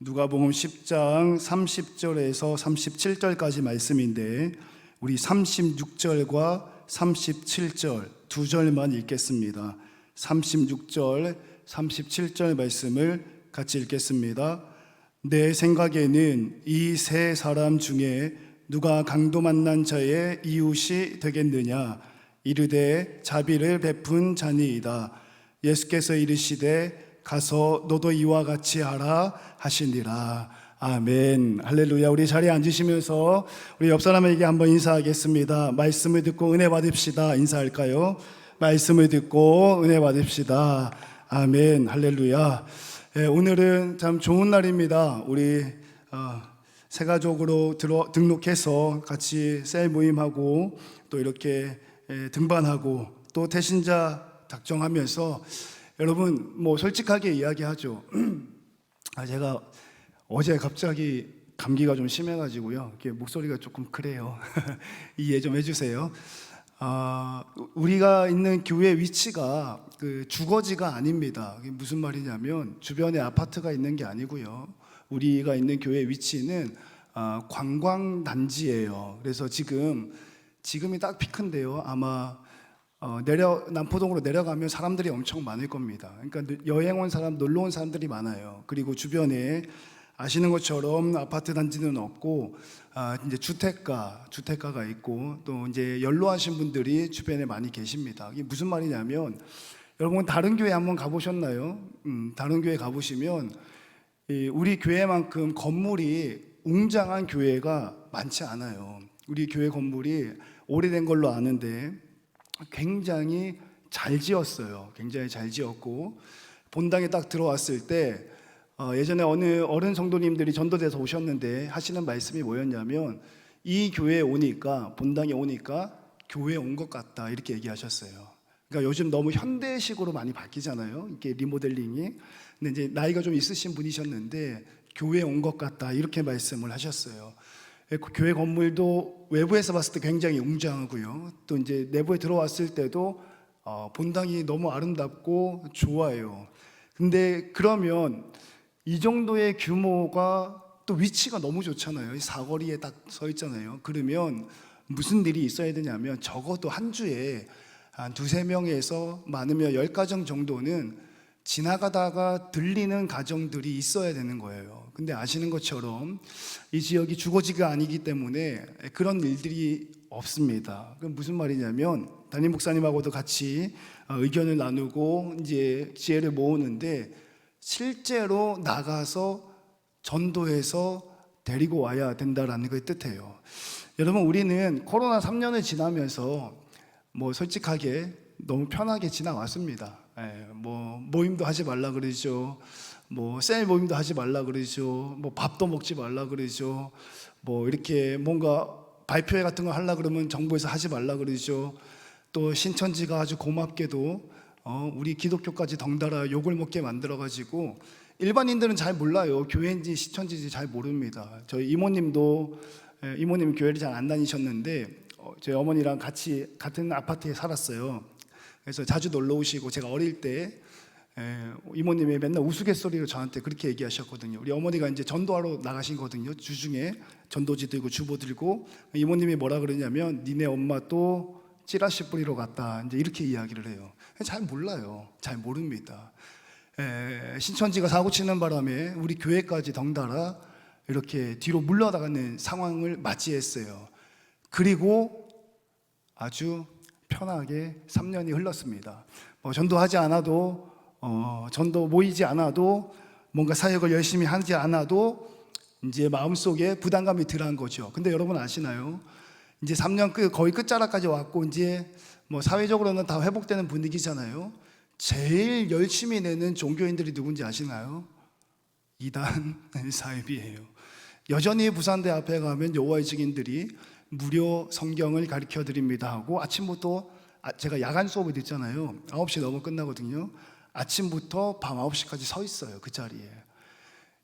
누가복음 10장 30절에서 37절까지 말씀인데 우리 36절과 37절 두 절만 읽겠습니다. 36절, 37절 말씀을 같이 읽겠습니다. 내 생각에는 이 세 사람 중에 누가 강도 만난 자의 이웃이 되겠느냐? 이르되 자비를 베푼 자니이다. 예수께서 이르시되 가서 너도 이와 같이 하라 하시니라. 아멘. 할렐루야. 우리 자리에 앉으시면서 우리 옆 사람에게 한번 인사하겠습니다. 말씀을 듣고 은혜 받읍시다. 인사할까요? 말씀을 듣고 은혜 받읍시다. 아멘. 할렐루야. 오늘은 참 좋은 날입니다. 우리 새 가족으로 등록해서 같이 셀 모임하고 또 이렇게 등반하고 또 태신자 작정하면서 여러분 솔직하게 이야기하죠. 제가 어제 갑자기 감기가 좀 심해가지고요. 목소리가 조금 그래요. 이해 좀 해주세요. 우리가 있는 교회 위치가 그 주거지가 아닙니다. 그게 무슨 말이냐면 주변에 아파트가 있는 게 아니고요. 우리가 있는 교회 위치는 관광단지예요. 그래서 지금이 딱 피크인데요. 아마 남포동으로 내려가면 사람들이 엄청 많을 겁니다. 그러니까 여행 온 사람, 놀러 온 사람들이 많아요. 그리고 주변에 아시는 것처럼 아파트 단지는 없고 이제 주택가가 있고 또 이제 연로하신 분들이 주변에 많이 계십니다. 이게 무슨 말이냐면 여러분 다른 교회 한번 가보셨나요? 다른 교회 가보시면 우리 교회만큼 건물이 웅장한 교회가 많지 않아요. 우리 교회 건물이 오래된 걸로 아는데 굉장히 잘 지었어요. 굉장히 잘 지었고 본당에 딱 들어왔을 때 예전에 어느 어른 성도님들이 전도돼서 오셨는데 하시는 말씀이 뭐였냐면 이 교회에 오니까 본당에 오니까 교회에 온 것 같다 이렇게 얘기하셨어요. 그러니까 요즘 너무 현대식으로 많이 바뀌잖아요. 이게 리모델링이. 근데 이제 나이가 좀 있으신 분이셨는데 교회에 온 것 같다 이렇게 말씀을 하셨어요. 교회 건물도 외부에서 봤을 때 굉장히 웅장하고요. 또 이제 내부에 들어왔을 때도 본당이 너무 아름답고 좋아요. 근데 그러면 이 정도의 규모가 또 위치가 너무 좋잖아요. 사거리에 딱 서 있잖아요. 그러면 무슨 일이 있어야 되냐면 적어도 한 주에 한 두세 명에서 많으면 10가정 정도는 지나가다가 들리는 가정들이 있어야 되는 거예요. 근데 아시는 것처럼 이 지역이 주거지가 아니기 때문에 그런 일들이 없습니다. 그럼 무슨 말이냐면 담임 목사님하고도 같이 의견을 나누고 이제 지혜를 모으는데 실제로 나가서 전도해서 데리고 와야 된다라는 걸 뜻해요. 여러분 우리는 코로나 3년을 지나면서 솔직하게 너무 편하게 지나왔습니다. 모임도 하지 말라 그러죠. 셀 모임도 하지 말라 그러죠. 밥도 먹지 말라 그러죠. 이렇게 뭔가 발표회 같은 거 하려 그러면 정부에서 하지 말라 그러죠. 또 신천지가 아주 고맙게도 우리 기독교까지 덩달아 욕을 먹게 만들어가지고 일반인들은 잘 몰라요. 교회인지 신천지인지 잘 모릅니다. 저희 이모님 교회를 잘 안 다니셨는데 저희 어머니랑 같은 아파트에 살았어요. 그래서 자주 놀러 오시고 제가 어릴 때 이모님이 맨날 우스갯소리로 저한테 그렇게 얘기하셨거든요. 우리 어머니가 이제 전도하러 나가신거든요. 주중에 전도지 들고 주보 들고 이모님이 뭐라 그러냐면 니네 엄마 또 찌라시 뿌리러 갔다 이제 이렇게 이야기를 해요. 잘 몰라요. 잘 모릅니다. 신천지가 사고 치는 바람에 우리 교회까지 덩달아 이렇게 뒤로 물러나가는 상황을 맞이했어요. 그리고 아주 편하게 3년이 흘렀습니다. 전도하지 않아도 전도 모이지 않아도 뭔가 사역을 열심히 하지 않아도 이제 마음속에 부담감이 덜한 거죠. 근데 여러분 아시나요? 이제 3년 거의 끝자락까지 왔고 이제 사회적으로는 다 회복되는 분위기잖아요. 제일 열심히 내는 종교인들이 누군지 아시나요? 이단 사입이에요. 여전히 부산대 앞에 가면 여호와의 증인들이 무료 성경을 가르쳐 드립니다 하고 아침부터 제가 야간 수업을 듣잖아요. 9시 넘어 끝나거든요. 아침부터 밤 9시까지 서 있어요. 그 자리에.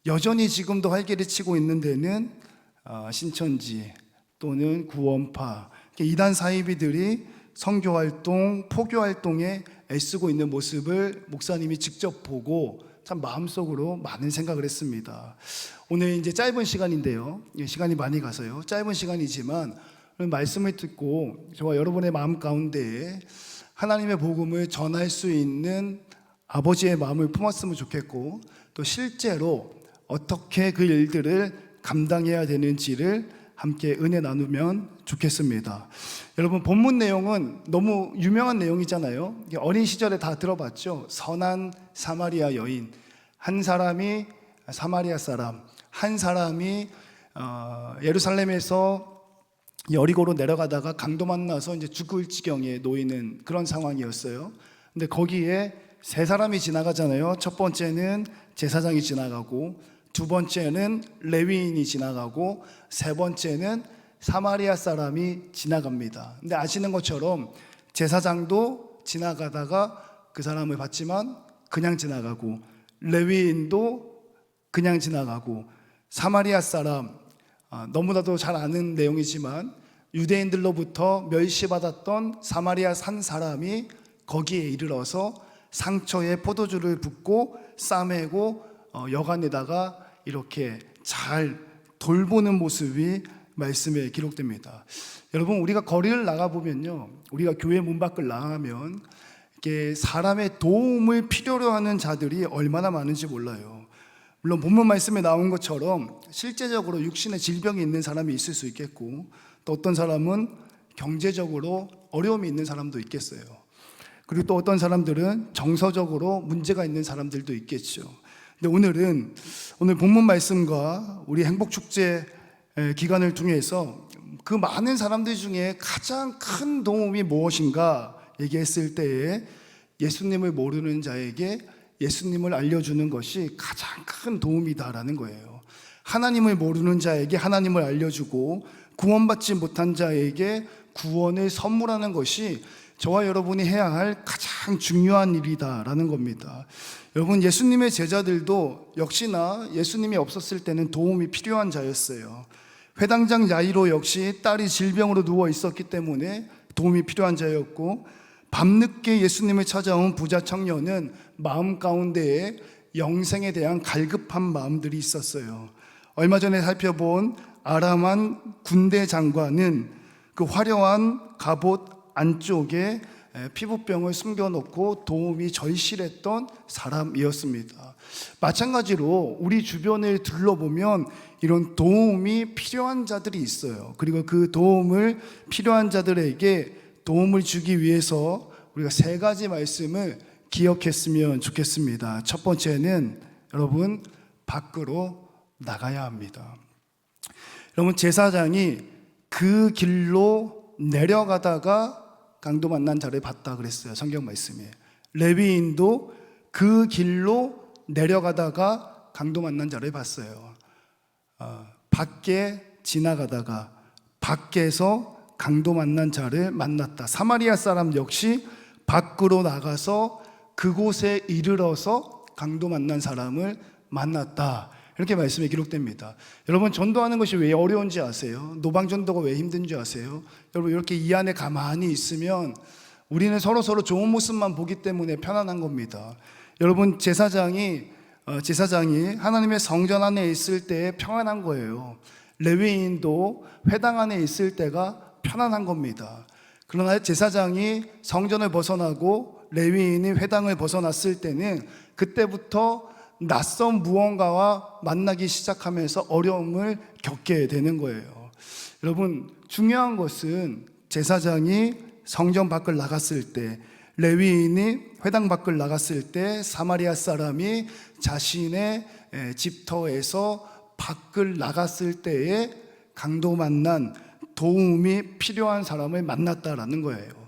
여전히 지금도 활기를 치고 있는 데는 신천지 또는 구원파 이단 사이비들이 선교활동, 포교활동에 애쓰고 있는 모습을 목사님이 직접 보고 참 마음속으로 많은 생각을 했습니다. 오늘 이제 짧은 시간인데요. 시간이 많이 가서요. 짧은 시간이지만 오늘 말씀을 듣고 저와 여러분의 마음 가운데에 하나님의 복음을 전할 수 있는 아버지의 마음을 품었으면 좋겠고, 또 실제로 어떻게 그 일들을 감당해야 되는지를 함께 은혜 나누면 좋겠습니다. 여러분, 본문 내용은 너무 유명한 내용이잖아요. 어린 시절에 다 들어봤죠. 선한 사마리아 여인, 한 사람이 사마리아 사람, 한 사람이 예루살렘에서 여리고로 내려가다가 강도 만나서 이제 죽을 지경에 놓이는 그런 상황이었어요. 근데 거기에 세 사람이 지나가잖아요. 첫 번째는 제사장이 지나가고, 두 번째는 레위인이 지나가고, 세 번째는 사마리아 사람이 지나갑니다. 근데 아시는 것처럼 제사장도 지나가다가 그 사람을 봤지만 그냥 지나가고, 레위인도 그냥 지나가고, 사마리아 사람, 너무나도 잘 아는 내용이지만 유대인들로부터 멸시받았던 사마리아 산 사람이 거기에 이르러서 상처에 포도주를 붓고 싸매고 여간에다가 이렇게 잘 돌보는 모습이 말씀에 기록됩니다. 여러분, 우리가 거리를 나가보면요, 우리가 교회 문 밖을 나가면 이렇게 사람의 도움을 필요로 하는 자들이 얼마나 많은지 몰라요. 물론 본문 말씀에 나온 것처럼 실제적으로 육신의 질병이 있는 사람이 있을 수 있겠고, 또 어떤 사람은 경제적으로 어려움이 있는 사람도 있겠어요. 그리고 또 어떤 사람들은 정서적으로 문제가 있는 사람들도 있겠죠. 근데 오늘 본문 말씀과 우리 행복축제 기간을 통해서 그 많은 사람들 중에 가장 큰 도움이 무엇인가 얘기했을 때에 예수님을 모르는 자에게 예수님을 알려주는 것이 가장 큰 도움이다라는 거예요. 하나님을 모르는 자에게 하나님을 알려주고, 구원받지 못한 자에게 구원을 선물하는 것이 저와 여러분이 해야 할 가장 중요한 일이다라는 겁니다. 여러분, 예수님의 제자들도 역시나 예수님이 없었을 때는 도움이 필요한 자였어요. 회당장 야이로 역시 딸이 질병으로 누워 있었기 때문에 도움이 필요한 자였고, 밤늦게 예수님을 찾아온 부자 청년은 마음 가운데에 영생에 대한 갈급한 마음들이 있었어요. 얼마 전에 살펴본 아람한 군대 장관은 그 화려한 갑옷 안쪽에 피부병을 숨겨놓고 도움이 절실했던 사람이었습니다. 마찬가지로 우리 주변을 둘러보면 이런 도움이 필요한 자들이 있어요. 그리고 그 도움을 필요한 자들에게 도움을 주기 위해서 우리가 세 가지 말씀을 기억했으면 좋겠습니다. 첫 번째는 여러분, 밖으로 나가야 합니다. 여러분, 제사장이 그 길로 내려가다가 강도 만난 자를 봤다 그랬어요. 성경 말씀에. 레위인도 그 길로 내려가다가 강도 만난 자를 봤어요. 밖에 지나가다가 밖에서 강도 만난 자를 만났다. 사마리아 사람 역시 밖으로 나가서 그곳에 이르러서 강도 만난 사람을 만났다. 이렇게 말씀이 기록됩니다. 여러분, 전도하는 것이 왜 어려운지 아세요? 노방전도가 왜 힘든지 아세요? 여러분, 이렇게 이 안에 가만히 있으면 우리는 서로 좋은 모습만 보기 때문에 편안한 겁니다. 여러분, 제사장이 하나님의 성전 안에 있을 때 평안한 거예요. 레위인도 회당 안에 있을 때가 편안한 겁니다. 그러나 제사장이 성전을 벗어나고 레위인이 회당을 벗어났을 때는 그때부터 낯선 무언가와 만나기 시작하면서 어려움을 겪게 되는 거예요. 여러분, 중요한 것은 제사장이 성전 밖을 나갔을 때, 레위인이 회당 밖을 나갔을 때, 사마리아 사람이 자신의 집터에서 밖을 나갔을 때에 강도 만난, 도움이 필요한 사람을 만났다라는 거예요.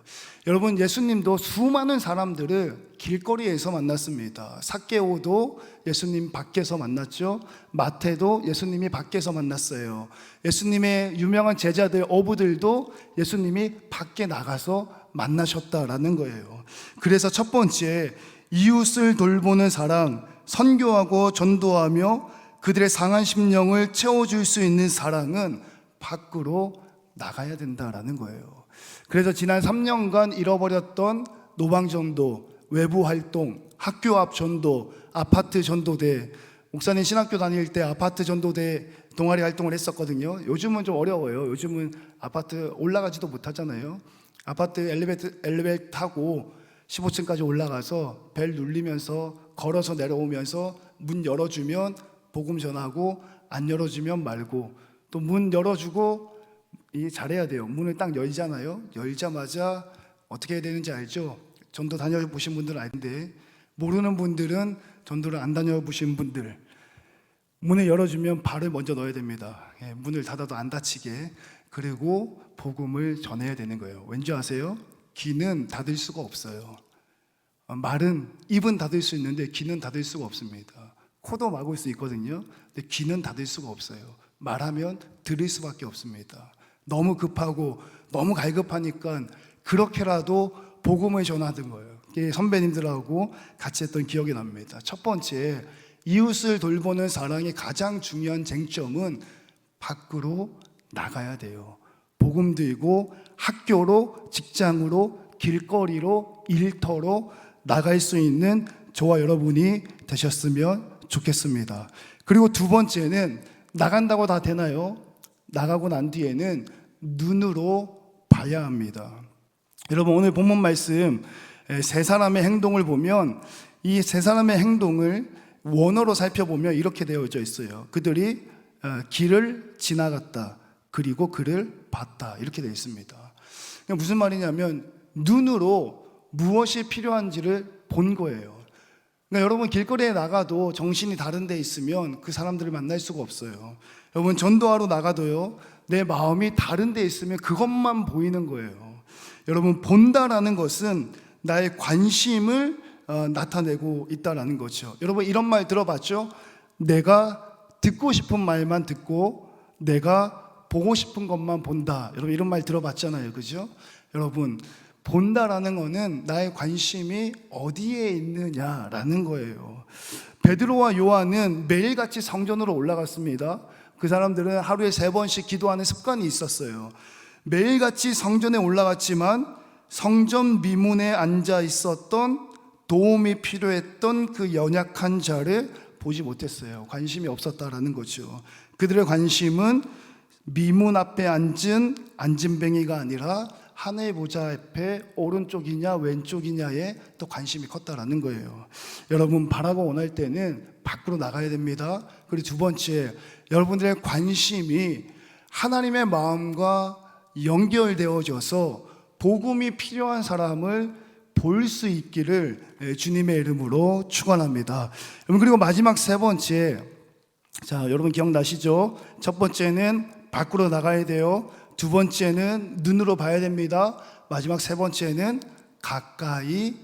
여러분, 예수님도 수많은 사람들을 길거리에서 만났습니다. 삭개오도 예수님 밖에서 만났죠. 마태도 예수님이 밖에서 만났어요. 예수님의 유명한 제자들, 어부들도 예수님이 밖에 나가서 만나셨다라는 거예요. 그래서 첫 번째, 이웃을 돌보는 사랑, 선교하고 전도하며 그들의 상한 심령을 채워줄 수 있는 사랑은 밖으로 나가야 된다라는 거예요. 그래서 지난 3년간 잃어버렸던 노방전도, 외부 활동, 학교 앞 전도, 아파트 전도대, 목사님 신학교 다닐 때 아파트 전도대 동아리 활동을 했었거든요. 요즘은 좀 어려워요. 요즘은 아파트 올라가지도 못하잖아요. 아파트 엘리베이터 타고 15층까지 올라가서 벨 눌리면서 걸어서 내려오면서 문 열어주면 복음 전하고, 안 열어주면 말고, 또 문 열어주고 잘해야 돼요. 문을 딱 열잖아요. 열자마자 어떻게 해야 되는지 알죠? 전도 다녀보신 분들은 아는데, 모르는 분들은, 전도를 안 다녀보신 분들, 문을 열어주면 발을 먼저 넣어야 됩니다. 문을 닫아도 안 다치게. 그리고 복음을 전해야 되는 거예요. 왠지 아세요? 귀는 닫을 수가 없어요. 말은, 입은 닫을 수 있는데 귀는 닫을 수가 없습니다. 코도 막을 수 있거든요. 근데 귀는 닫을 수가 없어요. 말하면 들을 수밖에 없습니다. 너무 급하고 너무 갈급하니까 그렇게라도 복음을 전하던 거예요. 선배님들하고 같이 했던 기억이 납니다. 첫 번째, 이웃을 돌보는 사랑의 가장 중요한 쟁점은 밖으로 나가야 돼요. 복음 들고 학교로, 직장으로, 길거리로, 일터로 나갈 수 있는 저와 여러분이 되셨으면 좋겠습니다. 그리고 두 번째는, 나간다고 다 되나요? 나가고 난 뒤에는 눈으로 봐야 합니다. 여러분, 오늘 본문 말씀 세 사람의 행동을 보면, 이 세 사람의 행동을 원어로 살펴보면 이렇게 되어져 있어요. 그들이 길을 지나갔다, 그리고 그를 봤다, 이렇게 되어 있습니다. 무슨 말이냐면 눈으로 무엇이 필요한지를 본 거예요. 그러니까 여러분, 길거리에 나가도 정신이 다른 데 있으면 그 사람들을 만날 수가 없어요. 여러분, 전도하러 나가도요, 내 마음이 다른 데 있으면 그것만 보이는 거예요. 여러분, 본다라는 것은 나의 관심을 나타내고 있다라는 거죠. 여러분, 이런 말 들어봤죠? 내가 듣고 싶은 말만 듣고 내가 보고 싶은 것만 본다. 여러분, 이런 말 들어봤잖아요. 그죠? 여러분, 본다라는 거는 나의 관심이 어디에 있느냐라는 거예요. 베드로와 요한은 매일같이 성전으로 올라갔습니다. 그 사람들은 하루에 3번씩 기도하는 습관이 있었어요. 매일같이 성전에 올라갔지만 성전 미문에 앉아 있었던, 도움이 필요했던 그 연약한 자를 보지 못했어요. 관심이 없었다라는 거죠. 그들의 관심은 미문 앞에 앉은 안진뱅이가 아니라 하늘 보좌 앞에 오른쪽이냐 왼쪽이냐에 또 관심이 컸다라는 거예요. 여러분, 바라고 원할 때는 밖으로 나가야 됩니다. 그리고 두 번째, 여러분들의 관심이 하나님의 마음과 연결되어져서 복음이 필요한 사람을 볼 수 있기를 주님의 이름으로 축원합니다. 여러분, 그리고 마지막 세 번째, 자, 여러분 기억나시죠? 첫 번째는 밖으로 나가야 돼요. 두 번째는 눈으로 봐야 됩니다. 마지막 세 번째는 가까이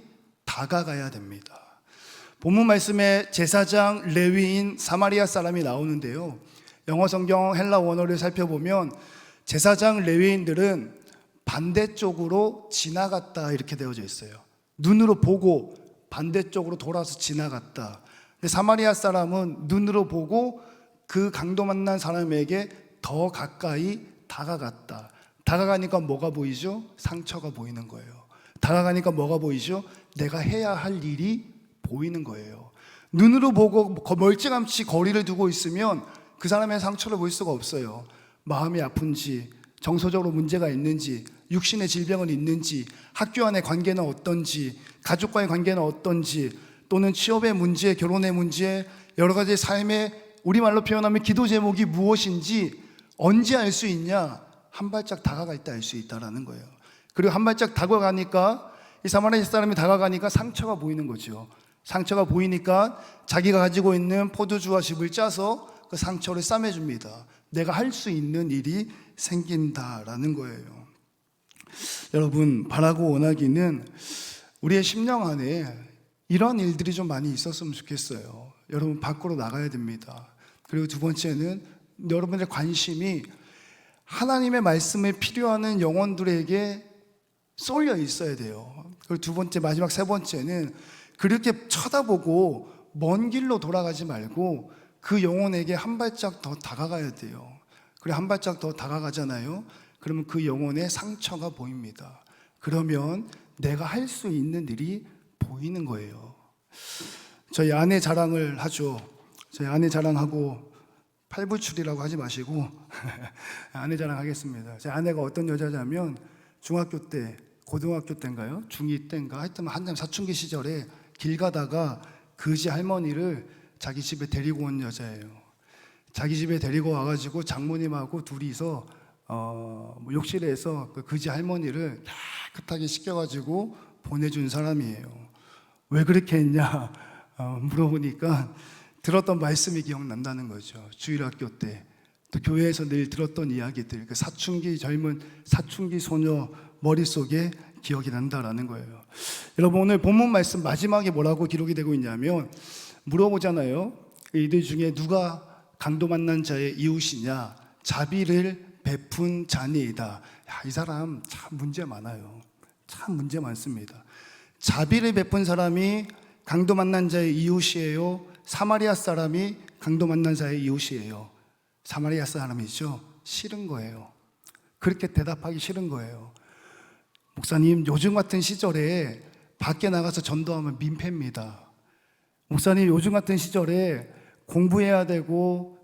다가가야 됩니다. 본문 말씀에 제사장, 레위인, 사마리아 사람이 나오는데요, 영어 성경 헬라 원어를 살펴보면 제사장, 레위인들은 반대쪽으로 지나갔다, 이렇게 되어져 있어요. 눈으로 보고 반대쪽으로 돌아서 지나갔다. 근데 사마리아 사람은 눈으로 보고 그 강도 만난 사람에게 더 가까이 다가갔다. 다가가니까 뭐가 보이죠? 상처가 보이는 거예요. 다가가니까 뭐가 보이죠? 내가 해야 할 일이 보이는 거예요. 눈으로 보고 멀찌감치 거리를 두고 있으면 그 사람의 상처를 볼 수가 없어요. 마음이 아픈지, 정서적으로 문제가 있는지, 육신의 질병은 있는지, 학교 안의 관계는 어떤지, 가족과의 관계는 어떤지, 또는 취업의 문제, 결혼의 문제, 여러 가지 삶의, 우리말로 표현하면 기도 제목이 무엇인지 언제 알 수 있냐? 한 발짝 다가갈 때 알 수 있다라는 거예요. 그리고 한 발짝 다가가니까, 이 사마리아 사람이 다가가니까 상처가 보이는 거죠. 상처가 보이니까 자기가 가지고 있는 포도주와 즙을 짜서 그 상처를 싸매줍니다. 내가 할 수 있는 일이 생긴다라는 거예요. 여러분, 바라고 원하기는 우리의 심령 안에 이런 일들이 좀 많이 있었으면 좋겠어요. 여러분, 밖으로 나가야 됩니다. 그리고 두 번째는 여러분의 관심이 하나님의 말씀에 필요하는 영혼들에게 쏠려 있어야 돼요. 그리고 두 번째, 마지막 세 번째는 그렇게 쳐다보고 먼 길로 돌아가지 말고 그 영혼에게 한 발짝 더 다가가야 돼요. 그래, 한 발짝 더 다가가잖아요. 그러면 그 영혼의 상처가 보입니다. 그러면 내가 할 수 있는 일이 보이는 거예요. 저희 아내 자랑을 하죠. 저희 아내 자랑하고 팔불출이라고 하지 마시고 아내 자랑하겠습니다. 제 아내가 어떤 여자냐면 중학교 때, 고등학교 때인가요? 중2 때인가? 하여튼 한참 사춘기 시절에 길 가다가 그지 할머니를 자기 집에 데리고 온 여자예요. 자기 집에 데리고 와가지고 장모님하고 둘이서 욕실에서 그 그지 할머니를 깨끗하게 씻겨가지고 보내준 사람이에요. 왜 그렇게 했냐 물어보니까 들었던 말씀이 기억난다는 거죠. 주일학교 때 또 교회에서 늘 들었던 이야기들, 그 사춘기 젊은 사춘기 소녀 머릿속에 기억이 난다라는 거예요. 여러분, 오늘 본문 말씀 마지막에 뭐라고 기록이 되고 있냐면 물어보잖아요. 이들 중에 누가 강도 만난 자의 이웃이냐? 자비를 베푼 자니이다. 이 사람 참 문제 많아요. 참 문제 많습니다. 자비를 베푼 사람이 강도 만난 자의 이웃이에요? 사마리아 사람이 강도 만난 자의 이웃이에요? 사마리아 사람이죠. 싫은 거예요. 그렇게 대답하기 싫은 거예요. 목사님, 요즘 같은 시절에 밖에 나가서 전도하면 민폐입니다. 목사님, 요즘 같은 시절에 공부해야 되고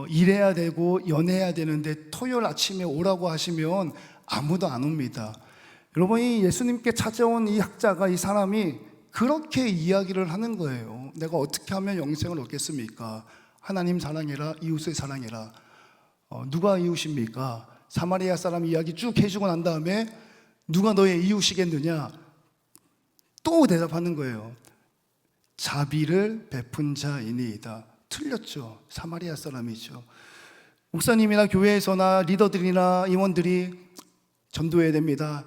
일해야 되고 연애해야 되는데 토요일 아침에 오라고 하시면 아무도 안 옵니다. 여러분, 이 예수님께 찾아온 이 학자가, 이 사람이 그렇게 이야기를 하는 거예요. 내가 어떻게 하면 영생을 얻겠습니까? 하나님 사랑해라, 이웃을 사랑해라. 누가 이웃입니까? 사마리아 사람 이야기 쭉 해주고 난 다음에 누가 너의 이웃이겠느냐? 또 대답하는 거예요. 자비를 베푼 자이니이다. 틀렸죠. 사마리아 사람이죠. 목사님이나 교회에서나 리더들이나 임원들이 전도해야 됩니다.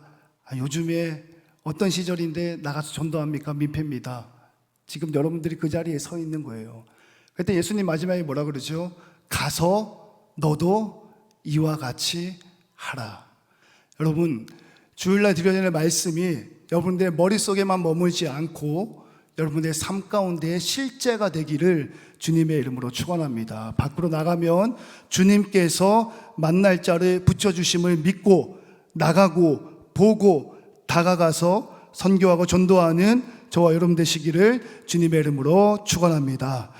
요즘에 어떤 시절인데 나가서 전도합니까? 민폐입니다. 지금 여러분들이 그 자리에 서 있는 거예요. 그때 예수님 마지막에 뭐라 그러죠? 가서 너도 이와 같이 하라. 여러분, 주일날 드려야 되는 말씀이 여러분들의 머릿속에만 머물지 않고 여러분의 삶 가운데 실제가 되기를 주님의 이름으로 축원합니다. 밖으로 나가면 주님께서 만날 자를 붙여주심을 믿고 나가고 보고 다가가서 선교하고 전도하는 저와 여러분 되시기를 주님의 이름으로 축원합니다.